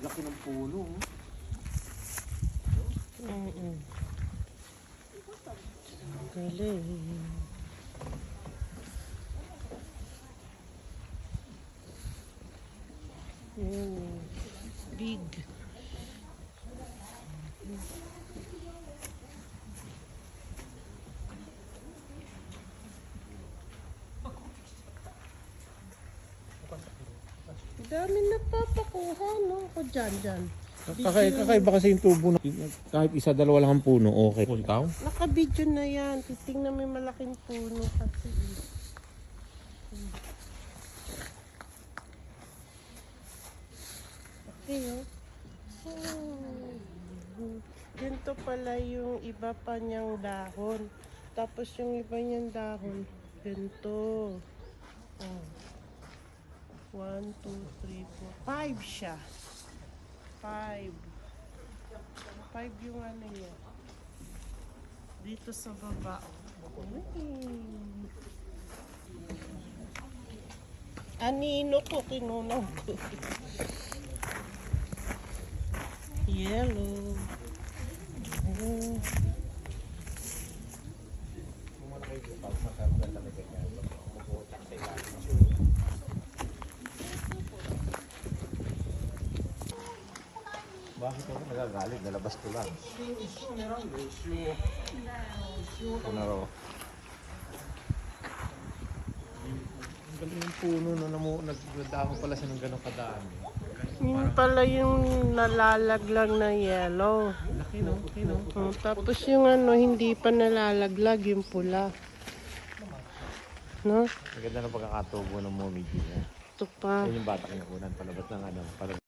Laki ng puno. Galing. Big. Dami nagpapakuha, no? Ako dyan. Kakaiba kasi yung tubo na kahit isa dalawa lang ang puno, okay. Puntaw? Naka-video na yan. Titingnan mo yung malaking puno kasi. Okay, oh. Ganito pala yung iba pa niyang dahon. Tapos yung iba niyang dahon, ganito. Oh. 1, 2, 3, 4, 5 siya. 5 yung ano niya. Dito sa baba. Anino ko, kinunaw ko. Yellow. Bakit ako nagagalit? Nalabas ko lang. Ano raw? Ang galing yung puno na nagdahon pala siya ng gano'ng kadami. Yun pala yung nalalaglag na yellow. Laki no? Tapos yung ano, hindi pa nalalaglag yung pula. No? Ang ganda ng pagkakatubo ng momiji niya. Ito pa. Yan yung bata kinukunan palabas ng ano.